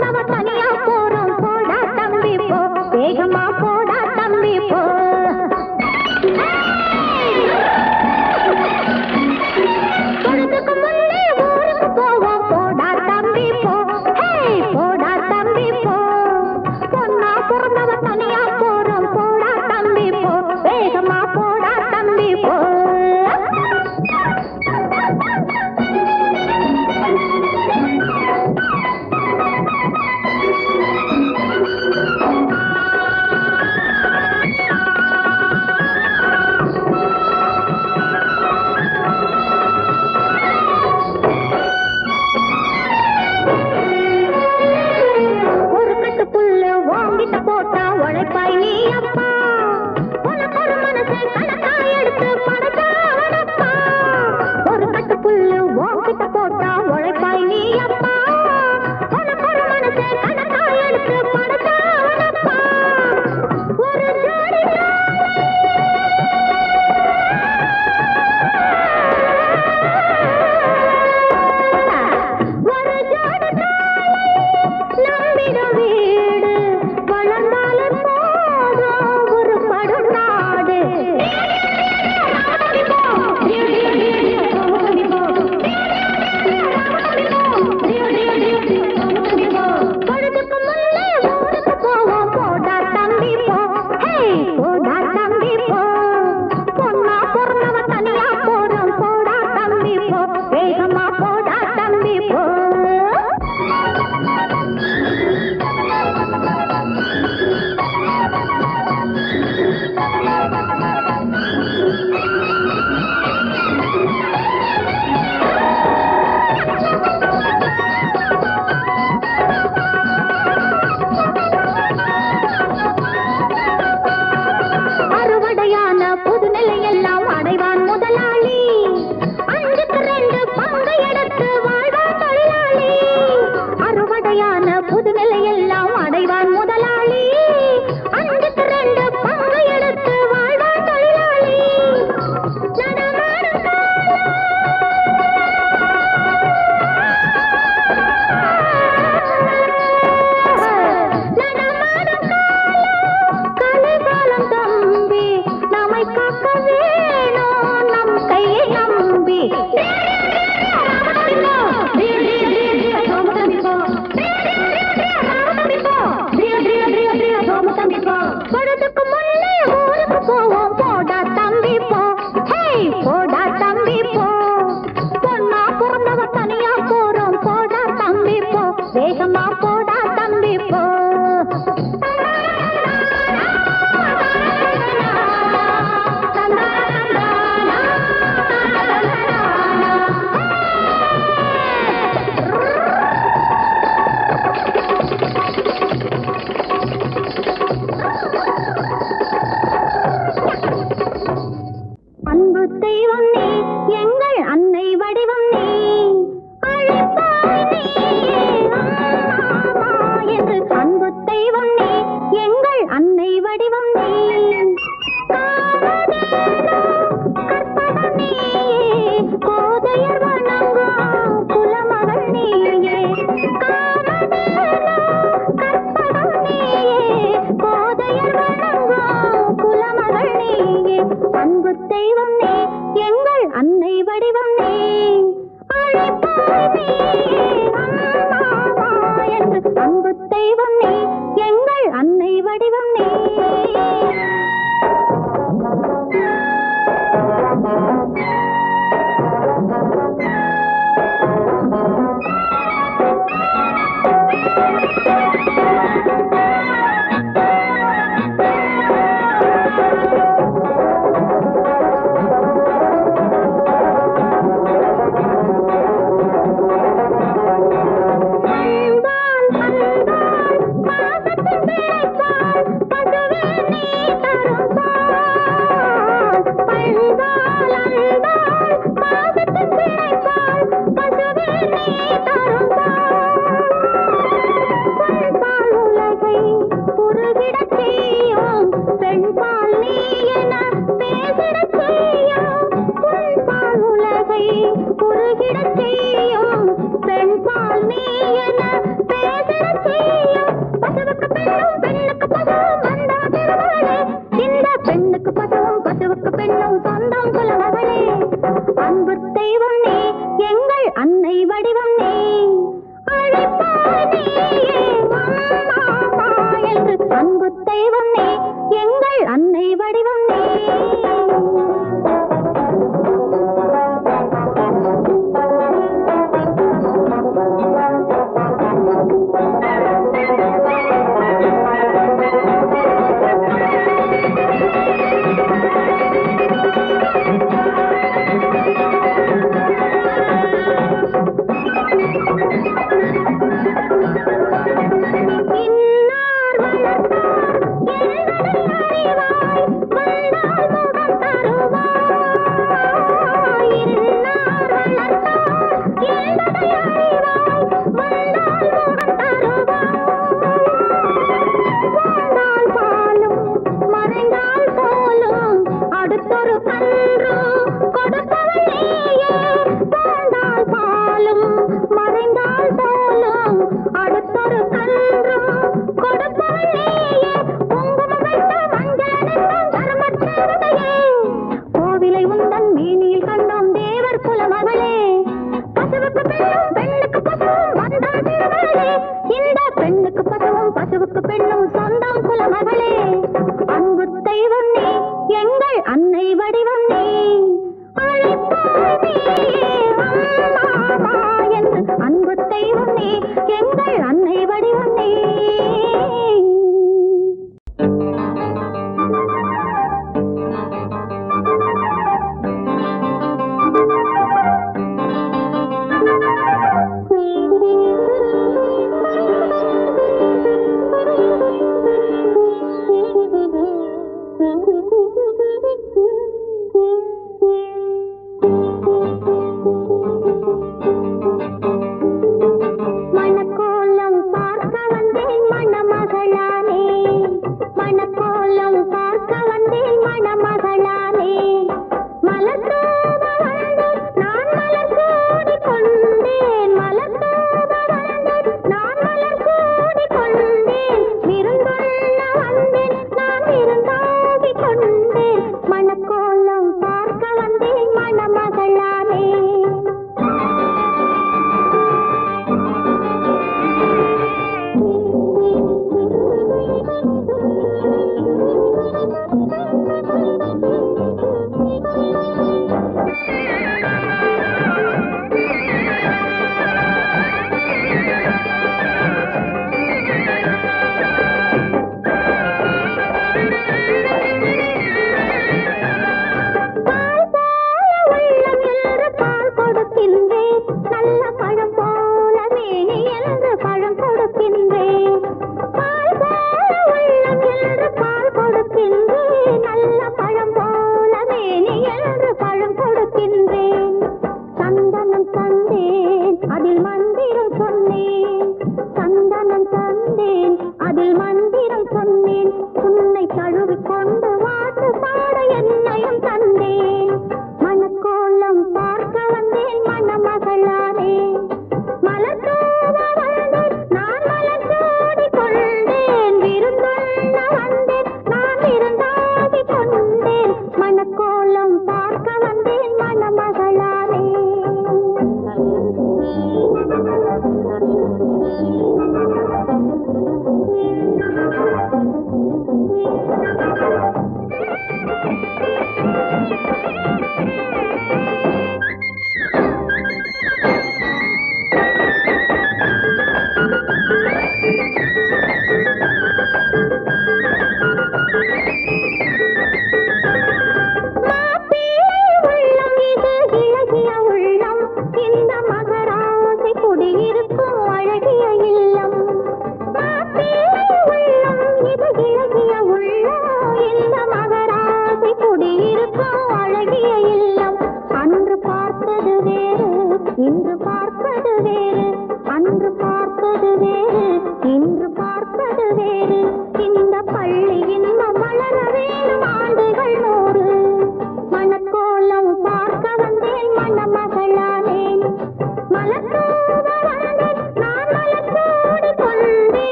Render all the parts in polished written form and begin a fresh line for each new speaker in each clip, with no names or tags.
பிறந்தவ தனியா போறோம் போடா தம்பி போ வேகமா போடா தம்பி போ பொழுதுக்கு முன்னே ஊருக்கு போவோம் போடா தம்பி போ போடா தம்பி போ பொண்ணா பிறந்தவ தனியா போறோம் போடா தம்பி போ வேகமா போடா தம்பி போ போட்டா உழைப்பாய் நீ அப்பா உனக்கு ஒரு மனசு கணக்கா எடுத்து படத்தாவனப்பா ஒரு கட்டு புல்லு ஓங்கிட்ட போட்டா உழைப்பாய் நீ அப்பா உனக்கு ஒரு மனசு கணக்கா எடுத்து படத்தாவனப்பா ஒரு ஜோடி நம்பிடும் வீடு வளர்ந்தாலும் போதும் ஒரு படும் நாடு பொழுதுக்கு முன்னே ஊருக்கு போவோம் போடா தம்பி போ போடா தம்பி போ பொண்ணா பிறந்தவ தனியா போறோம் போடா தம்பி போ வேகமா போடா தம்பி போ அறுவடையான புதுநிலையெல்லாம் அடைவான் முதலாளி 5க்கு 2 பங்கு எடுத்து வாழ்வான் தொழிலாளி அறுவடையான புதுநிலையெல்லாம் அடைவான் முதலாளி 5க்கு 2 பங்கு எடுத்து வாழ்வான் தொழிலாளி நடமாடும் கலைகாலம் தம்பி நம்மை காக்க வேணும் நம் கையை நம்பி பொழுதுக்கு முன்னே ஊருக்கு போவோம் போடா தம்பி போ போடா தம்பி போ பொண்ணா பிறந்தவ தனியா போறோம் போடா தம்பி போ வேகமா போடா தம்பி போ அன்பு தெய்வம் நீ எங்கள் அன்னை வடிவம் நீ அழைப்பாய் நீயே அம்மா என்று அன்பு தெய்வம் நீ எங்கள் அன்னை வடிவம் நீ கற்பகம் நீயே கோதையர் வணங்கும் குலமகள் நீயே கற்பகம் நீயே கோதையர் வணங்கும் குலமகள் நீயே அன்பு தெய்வம் நீ எங்கள் அன்னை வடிவம் நீ அழைப்பாய் நீயே அம்மா என்று அன்பு தெய்வம் நீ எங்கள் அன்னை வடிவம் நீ அன்பால் பாசத்தில் பிழைத்தாள் பசுவும் வந்தான் திருமகளே. இந்த பெண்ணுக்கு பசுவும் பசுவுக்கு பெண்ணும் சொந்தம் குலமகளே. அன்பு தெய்வம் நீ எங்கள் அன்னை வடிவம் நீ. அழைப்பாய் நீயே அம்மா என்று. அன்பு தெய்வம் நீ எங்கள் அன்னை வடிவம் நீ.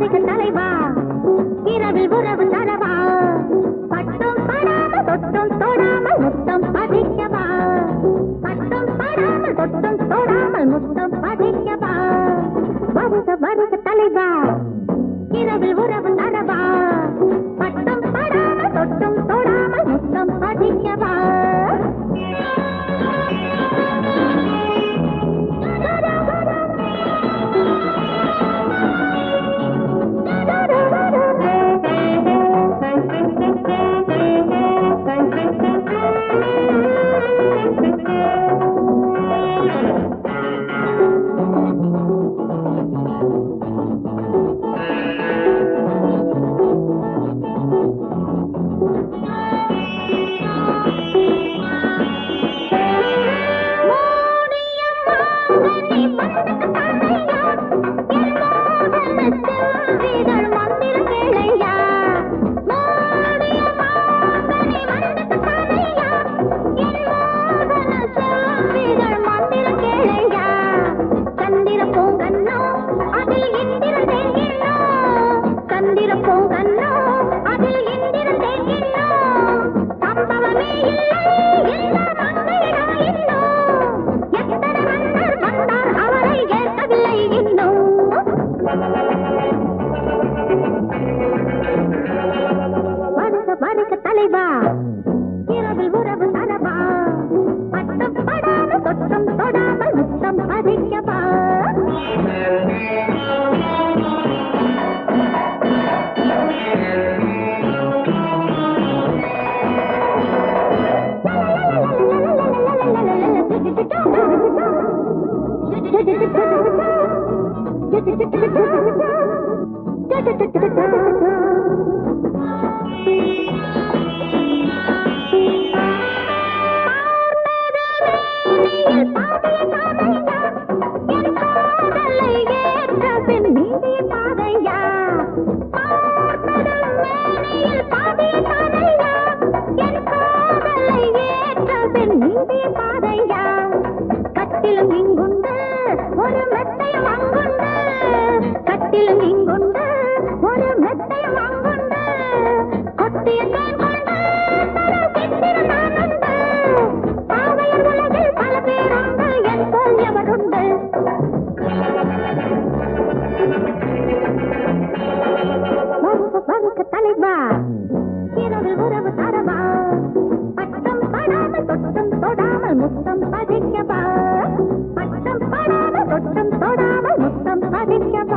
பதிக்க தலைவா இரவில் உறவு தரவா பட்டும் படாமல் தொட்டும் தொடாமல் முத்தம் பதிக்கவா பட்டும் படாமல் தொட்டும் தொடாமல் முத்தம் பதிக்கவா வருக வருக தலைவா இரவில் உறவு தரவா பட்டும் படாமல் தொட்டும் தொடாமல் முத்தம் பதிக்கவா முத்தம் பதிக்கவா பட்டம் படாமல் தொட்டம் தொடாமல் முத்தம் பதிக்கவா